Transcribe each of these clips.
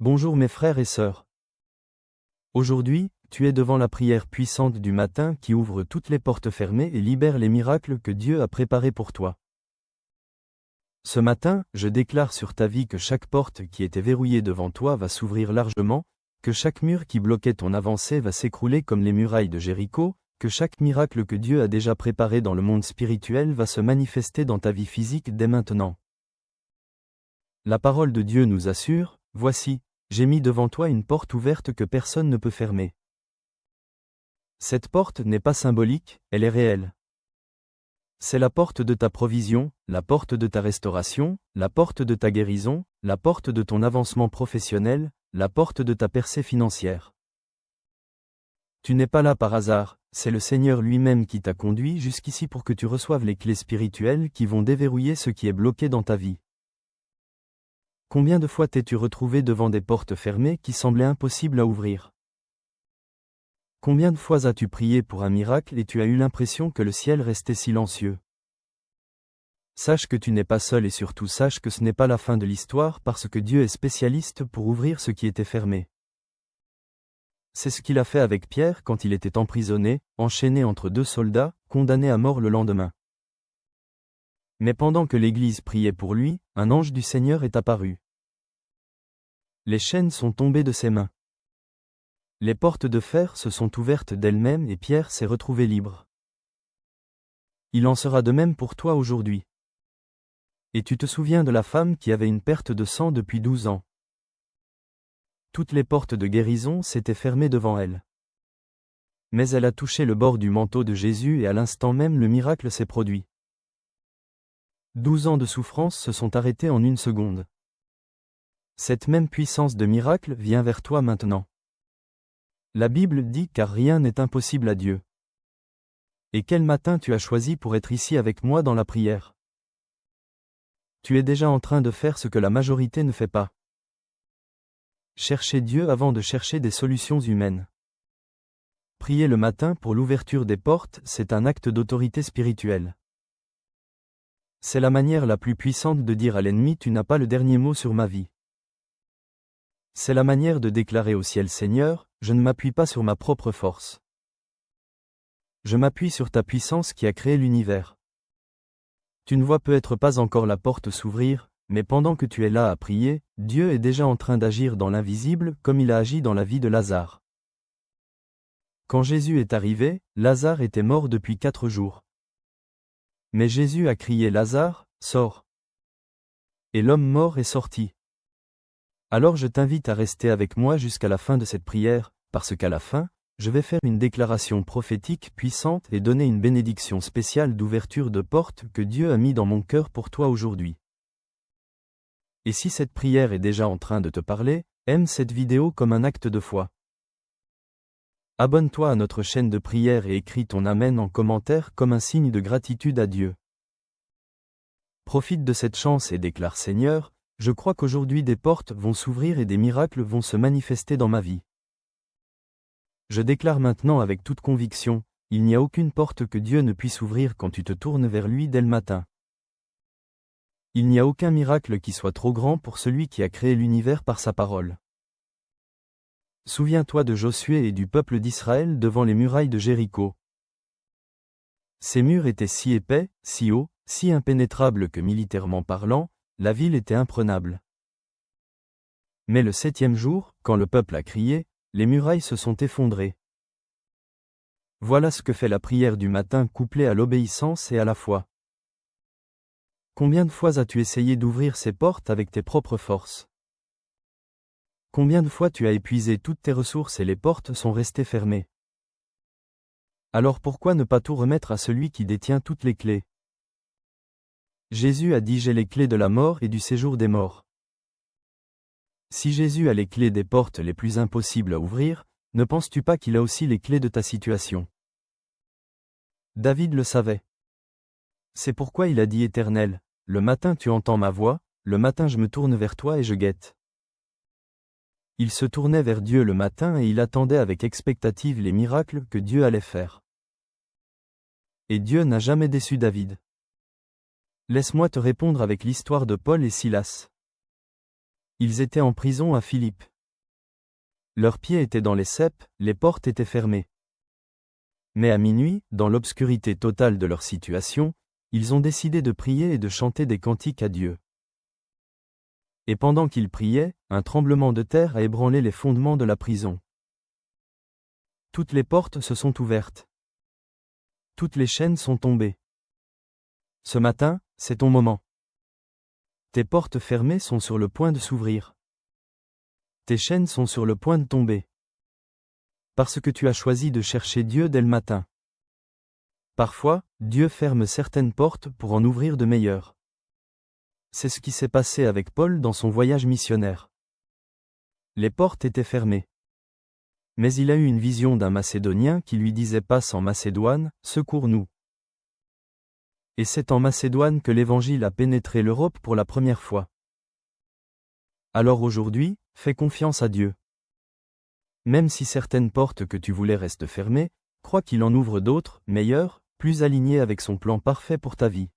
Bonjour mes frères et sœurs. Aujourd'hui, tu es devant la prière puissante du matin qui ouvre toutes les portes fermées et libère les miracles que Dieu a préparés pour toi. Ce matin, je déclare sur ta vie que chaque porte qui était verrouillée devant toi va s'ouvrir largement, que chaque mur qui bloquait ton avancée va s'écrouler comme les murailles de Jéricho, que chaque miracle que Dieu a déjà préparé dans le monde spirituel va se manifester dans ta vie physique dès maintenant. La parole de Dieu nous assure, « Voici, j'ai mis devant toi une porte ouverte que personne ne peut fermer. » Cette porte n'est pas symbolique, elle est réelle. C'est la porte de ta provision, la porte de ta restauration, la porte de ta guérison, la porte de ton avancement professionnel, la porte de ta percée financière. Tu n'es pas là par hasard, c'est le Seigneur lui-même qui t'a conduit jusqu'ici pour que tu reçoives les clés spirituelles qui vont déverrouiller ce qui est bloqué dans ta vie. Combien de fois t'es-tu retrouvé devant des portes fermées qui semblaient impossibles à ouvrir? Combien de fois as-tu prié pour un miracle et tu as eu l'impression que le ciel restait silencieux? Sache que tu n'es pas seul et surtout sache que ce n'est pas la fin de l'histoire parce que Dieu est spécialiste pour ouvrir ce qui était fermé. C'est ce qu'il a fait avec Pierre quand il était emprisonné, enchaîné entre deux soldats, condamné à mort le lendemain. Mais pendant que l'Église priait pour lui, un ange du Seigneur est apparu. Les chaînes sont tombées de ses mains. Les portes de fer se sont ouvertes d'elles-mêmes et Pierre s'est retrouvé libre. Il en sera de même pour toi aujourd'hui. Et tu te souviens de la femme qui avait une perte de sang depuis 12 ans. Toutes les portes de guérison s'étaient fermées devant elle. Mais elle a touché le bord du manteau de Jésus et à l'instant même le miracle s'est produit. 12 ans de souffrance se sont arrêtés en une seconde. Cette même puissance de miracle vient vers toi maintenant. La Bible dit car rien n'est impossible à Dieu. Et quel matin tu as choisi pour être ici avec moi dans la prière? Tu es déjà en train de faire ce que la majorité ne fait pas. Chercher Dieu avant de chercher des solutions humaines. Prier le matin pour l'ouverture des portes, c'est un acte d'autorité spirituelle. C'est la manière la plus puissante de dire à l'ennemi tu n'as pas le dernier mot sur ma vie. C'est la manière de déclarer au ciel Seigneur, je ne m'appuie pas sur ma propre force. Je m'appuie sur ta puissance qui a créé l'univers. Tu ne vois peut-être pas encore la porte s'ouvrir, mais pendant que tu es là à prier, Dieu est déjà en train d'agir dans l'invisible comme il a agi dans la vie de Lazare. Quand Jésus est arrivé, Lazare était mort depuis 4 jours. Mais Jésus a crié Lazare, sors. Et l'homme mort est sorti. Alors je t'invite à rester avec moi jusqu'à la fin de cette prière, parce qu'à la fin, je vais faire une déclaration prophétique puissante et donner une bénédiction spéciale d'ouverture de porte que Dieu a mis dans mon cœur pour toi aujourd'hui. Et si cette prière est déjà en train de te parler, aime cette vidéo comme un acte de foi. Abonne-toi à notre chaîne de prière et écris ton Amen en commentaire comme un signe de gratitude à Dieu. Profite de cette chance et déclare Seigneur, je crois qu'aujourd'hui des portes vont s'ouvrir et des miracles vont se manifester dans ma vie. Je déclare maintenant avec toute conviction, il n'y a aucune porte que Dieu ne puisse ouvrir quand tu te tournes vers lui dès le matin. Il n'y a aucun miracle qui soit trop grand pour celui qui a créé l'univers par sa parole. Souviens-toi de Josué et du peuple d'Israël devant les murailles de Jéricho. Ces murs étaient si épais, si hauts, si impénétrables que militairement parlant, la ville était imprenable. Mais le 7e jour, quand le peuple a crié, les murailles se sont effondrées. Voilà ce que fait la prière du matin couplée à l'obéissance et à la foi. Combien de fois as-tu essayé d'ouvrir ces portes avec tes propres forces? Combien de fois tu as épuisé toutes tes ressources et les portes sont restées fermées? Alors pourquoi ne pas tout remettre à celui qui détient toutes les clés? Jésus a dit j'ai les clés de la mort et du séjour des morts. Si Jésus a les clés des portes les plus impossibles à ouvrir, ne penses-tu pas qu'il a aussi les clés de ta situation? David le savait. C'est pourquoi il a dit Éternel, le matin tu entends ma voix, le matin je me tourne vers toi et je guette. Il se tournait vers Dieu le matin et il attendait avec expectative les miracles que Dieu allait faire. Et Dieu n'a jamais déçu David. Laisse-moi te répondre avec l'histoire de Paul et Silas. Ils étaient en prison à Philippe. Leurs pieds étaient dans les ceps, les portes étaient fermées. Mais à minuit, dans l'obscurité totale de leur situation, ils ont décidé de prier et de chanter des cantiques à Dieu. Et pendant qu'ils priaient, un tremblement de terre a ébranlé les fondements de la prison. Toutes les portes se sont ouvertes. Toutes les chaînes sont tombées. Ce matin, c'est ton moment. Tes portes fermées sont sur le point de s'ouvrir. Tes chaînes sont sur le point de tomber. Parce que tu as choisi de chercher Dieu dès le matin. Parfois, Dieu ferme certaines portes pour en ouvrir de meilleures. C'est ce qui s'est passé avec Paul dans son voyage missionnaire. Les portes étaient fermées. Mais il a eu une vision d'un Macédonien qui lui disait « Passe en Macédoine, secours-nous ». Et c'est en Macédoine que l'Évangile a pénétré l'Europe pour la première fois. Alors aujourd'hui, fais confiance à Dieu. Même si certaines portes que tu voulais restent fermées, crois qu'il en ouvre d'autres, meilleures, plus alignées avec son plan parfait pour ta vie.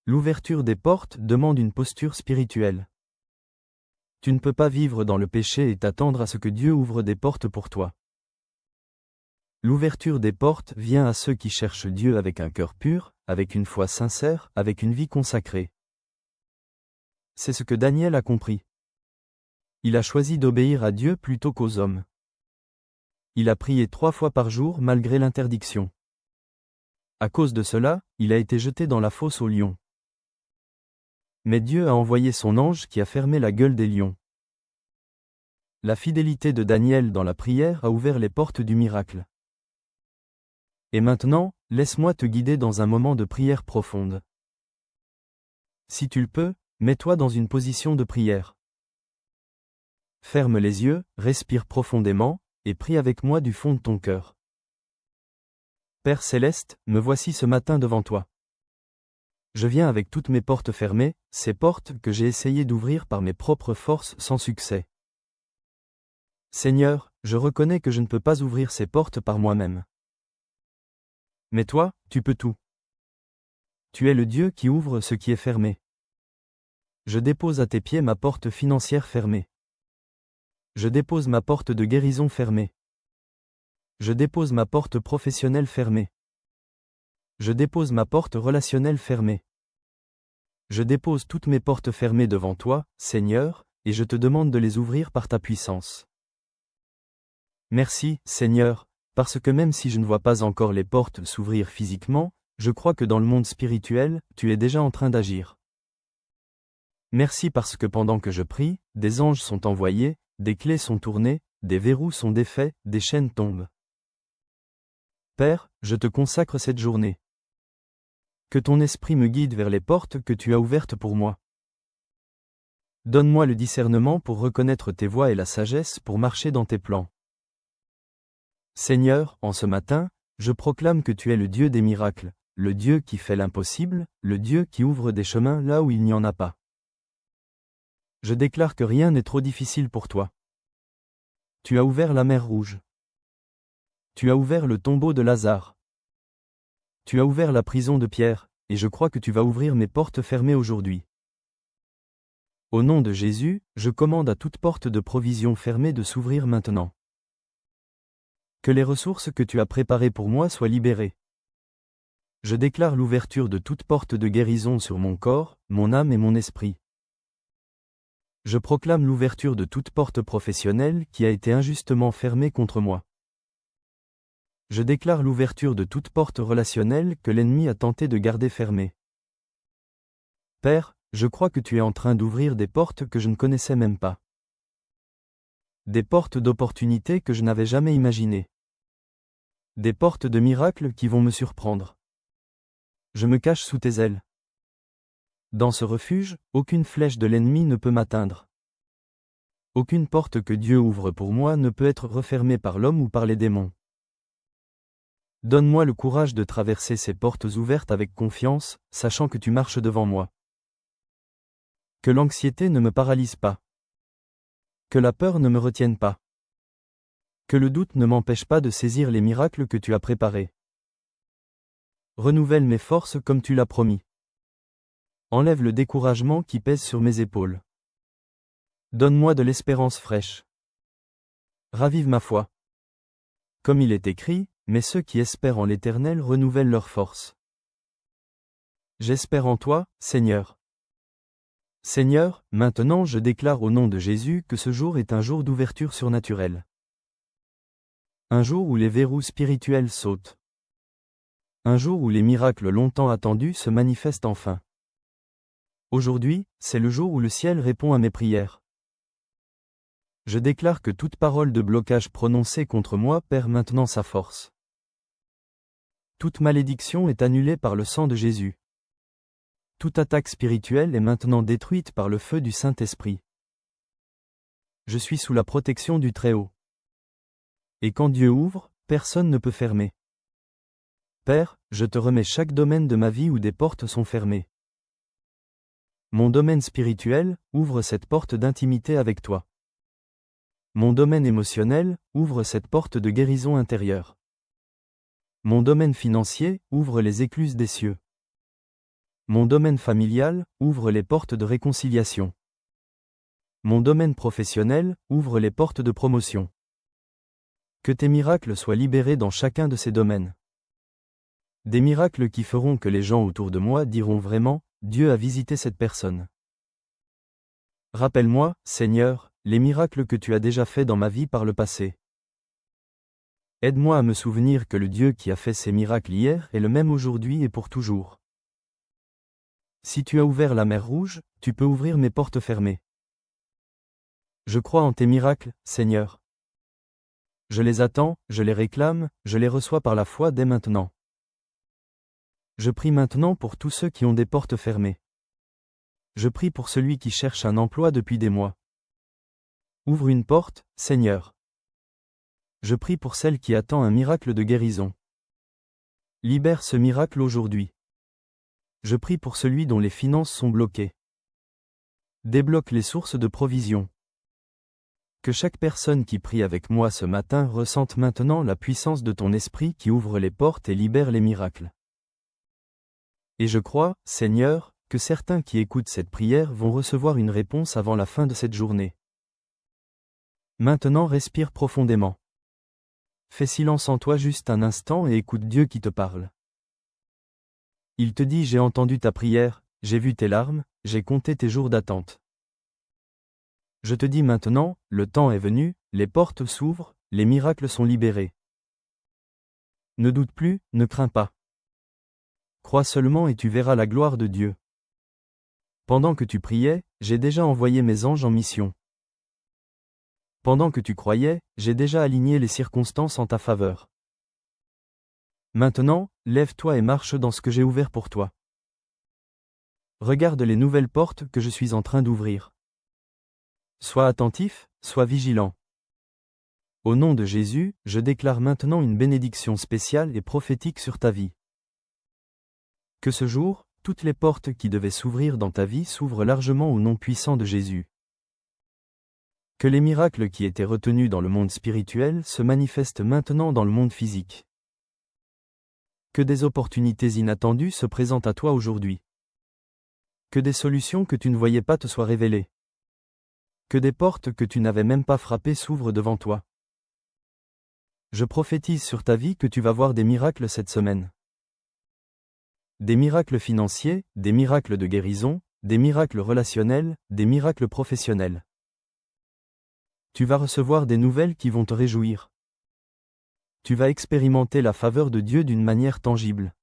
L'ouverture des portes demande une posture spirituelle. Tu ne peux pas vivre dans le péché et t'attendre à ce que Dieu ouvre des portes pour toi. L'ouverture des portes vient à ceux qui cherchent Dieu avec un cœur pur, avec une foi sincère, avec une vie consacrée. C'est ce que Daniel a compris. Il a choisi d'obéir à Dieu plutôt qu'aux hommes. Il a prié 3 fois par jour malgré l'interdiction. À cause de cela, il a été jeté dans la fosse aux lions. Mais Dieu a envoyé son ange qui a fermé la gueule des lions. La fidélité de Daniel dans la prière a ouvert les portes du miracle. Et maintenant, laisse-moi te guider dans un moment de prière profonde. Si tu le peux, mets-toi dans une position de prière. Ferme les yeux, respire profondément, et prie avec moi du fond de ton cœur. Père céleste, me voici ce matin devant toi. Je viens avec toutes mes portes fermées, ces portes que j'ai essayé d'ouvrir par mes propres forces sans succès. Seigneur, je reconnais que je ne peux pas ouvrir ces portes par moi-même. Mais toi, tu peux tout. Tu es le Dieu qui ouvre ce qui est fermé. Je dépose à tes pieds ma porte financière fermée. Je dépose ma porte de guérison fermée. Je dépose ma porte professionnelle fermée. Je dépose ma porte relationnelle fermée. Je dépose toutes mes portes fermées devant toi, Seigneur, et je te demande de les ouvrir par ta puissance. Merci, Seigneur, parce que même si je ne vois pas encore les portes s'ouvrir physiquement, je crois que dans le monde spirituel, tu es déjà en train d'agir. Merci parce que pendant que je prie, des anges sont envoyés, des clés sont tournées, des verrous sont défaits, des chaînes tombent. Père, je te consacre cette journée. Que ton esprit me guide vers les portes que tu as ouvertes pour moi. Donne-moi le discernement pour reconnaître tes voies et la sagesse pour marcher dans tes plans. Seigneur, en ce matin, je proclame que tu es le Dieu des miracles, le Dieu qui fait l'impossible, le Dieu qui ouvre des chemins là où il n'y en a pas. Je déclare que rien n'est trop difficile pour toi. Tu as ouvert la mer Rouge. Tu as ouvert le tombeau de Lazare. Tu as ouvert la prison de Pierre, et je crois que tu vas ouvrir mes portes fermées aujourd'hui. Au nom de Jésus, je commande à toute porte de provision fermée de s'ouvrir maintenant. Que les ressources que tu as préparées pour moi soient libérées. Je déclare l'ouverture de toute porte de guérison sur mon corps, mon âme et mon esprit. Je proclame l'ouverture de toute porte professionnelle qui a été injustement fermée contre moi. Je déclare l'ouverture de toute porte relationnelle que l'ennemi a tenté de garder fermée. Père, je crois que tu es en train d'ouvrir des portes que je ne connaissais même pas. Des portes d'opportunités que je n'avais jamais imaginées. Des portes de miracles qui vont me surprendre. Je me cache sous tes ailes. Dans ce refuge, aucune flèche de l'ennemi ne peut m'atteindre. Aucune porte que Dieu ouvre pour moi ne peut être refermée par l'homme ou par les démons. Donne-moi le courage de traverser ces portes ouvertes avec confiance, sachant que tu marches devant moi. Que l'anxiété ne me paralyse pas. Que la peur ne me retienne pas. Que le doute ne m'empêche pas de saisir les miracles que tu as préparés. Renouvelle mes forces comme tu l'as promis. Enlève le découragement qui pèse sur mes épaules. Donne-moi de l'espérance fraîche. Ravive ma foi. Comme il est écrit, mais ceux qui espèrent en l'Éternel renouvellent leurs forces. J'espère en toi, Seigneur. Seigneur, maintenant je déclare au nom de Jésus que ce jour est un jour d'ouverture surnaturelle. Un jour où les verrous spirituels sautent. Un jour où les miracles longtemps attendus se manifestent enfin. Aujourd'hui, c'est le jour où le ciel répond à mes prières. Je déclare que toute parole de blocage prononcée contre moi perd maintenant sa force. Toute malédiction est annulée par le sang de Jésus. Toute attaque spirituelle est maintenant détruite par le feu du Saint-Esprit. Je suis sous la protection du Très-Haut. Et quand Dieu ouvre, personne ne peut fermer. Père, je te remets chaque domaine de ma vie où des portes sont fermées. Mon domaine spirituel, ouvre cette porte d'intimité avec toi. Mon domaine émotionnel, ouvre cette porte de guérison intérieure. Mon domaine financier, ouvre les écluses des cieux. Mon domaine familial, ouvre les portes de réconciliation. Mon domaine professionnel, ouvre les portes de promotion. Que tes miracles soient libérés dans chacun de ces domaines. Des miracles qui feront que les gens autour de moi diront vraiment, Dieu a visité cette personne. Rappelle-moi, Seigneur, les miracles que tu as déjà faits dans ma vie par le passé. Aide-moi à me souvenir que le Dieu qui a fait ces miracles hier est le même aujourd'hui et pour toujours. Si tu as ouvert la mer Rouge, tu peux ouvrir mes portes fermées. Je crois en tes miracles, Seigneur. Je les attends, je les réclame, je les reçois par la foi dès maintenant. Je prie maintenant pour tous ceux qui ont des portes fermées. Je prie pour celui qui cherche un emploi depuis des mois. Ouvre une porte, Seigneur. Je prie pour celle qui attend un miracle de guérison. Libère ce miracle aujourd'hui. Je prie pour celui dont les finances sont bloquées. Débloque les sources de provision. Que chaque personne qui prie avec moi ce matin ressente maintenant la puissance de ton esprit qui ouvre les portes et libère les miracles. Et je crois, Seigneur, que certains qui écoutent cette prière vont recevoir une réponse avant la fin de cette journée. Maintenant respire profondément. Fais silence en toi juste un instant et écoute Dieu qui te parle. Il te dit: j'ai entendu ta prière, j'ai vu tes larmes, j'ai compté tes jours d'attente. Je te dis maintenant, le temps est venu, les portes s'ouvrent, les miracles sont libérés. Ne doute plus, ne crains pas. Crois seulement et tu verras la gloire de Dieu. Pendant que tu priais, j'ai déjà envoyé mes anges en mission. Pendant que tu croyais, j'ai déjà aligné les circonstances en ta faveur. Maintenant, lève-toi et marche dans ce que j'ai ouvert pour toi. Regarde les nouvelles portes que je suis en train d'ouvrir. Sois attentif, sois vigilant. Au nom de Jésus, je déclare maintenant une bénédiction spéciale et prophétique sur ta vie. Que ce jour, toutes les portes qui devaient s'ouvrir dans ta vie s'ouvrent largement au nom puissant de Jésus. Que les miracles qui étaient retenus dans le monde spirituel se manifestent maintenant dans le monde physique. Que des opportunités inattendues se présentent à toi aujourd'hui. Que des solutions que tu ne voyais pas te soient révélées. Que des portes que tu n'avais même pas frappées s'ouvrent devant toi. Je prophétise sur ta vie que tu vas voir des miracles cette semaine. Des miracles financiers, des miracles de guérison, des miracles relationnels, des miracles professionnels. Tu vas recevoir des nouvelles qui vont te réjouir. Tu vas expérimenter la faveur de Dieu d'une manière tangible.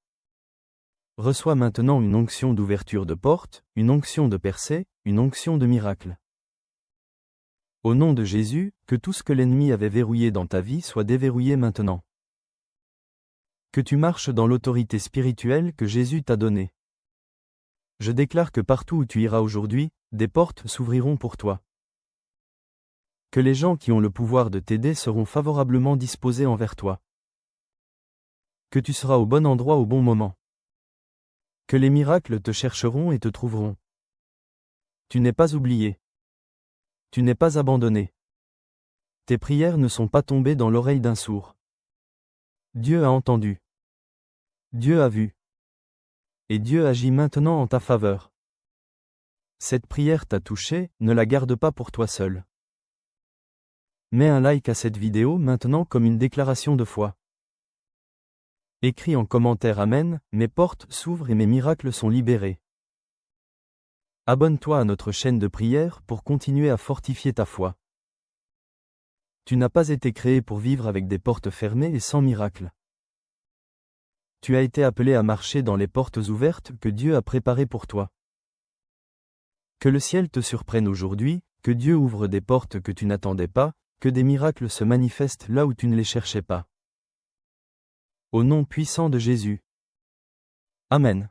Reçois maintenant une onction d'ouverture de porte, une onction de percée, une onction de miracle. Au nom de Jésus, que tout ce que l'ennemi avait verrouillé dans ta vie soit déverrouillé maintenant. Que tu marches dans l'autorité spirituelle que Jésus t'a donnée. Je déclare que partout où tu iras aujourd'hui, des portes s'ouvriront pour toi. Que les gens qui ont le pouvoir de t'aider seront favorablement disposés envers toi. Que tu seras au bon endroit au bon moment. Que les miracles te chercheront et te trouveront. Tu n'es pas oublié. Tu n'es pas abandonné. Tes prières ne sont pas tombées dans l'oreille d'un sourd. Dieu a entendu. Dieu a vu. Et Dieu agit maintenant en ta faveur. Cette prière t'a touché, ne la garde pas pour toi seul. Mets un like à cette vidéo maintenant comme une déclaration de foi. Écris en commentaire Amen, mes portes s'ouvrent et mes miracles sont libérés. Abonne-toi à notre chaîne de prière pour continuer à fortifier ta foi. Tu n'as pas été créé pour vivre avec des portes fermées et sans miracle. Tu as été appelé à marcher dans les portes ouvertes que Dieu a préparées pour toi. Que le ciel te surprenne aujourd'hui, que Dieu ouvre des portes que tu n'attendais pas, que des miracles se manifestent là où tu ne les cherchais pas. Au nom puissant de Jésus. Amen.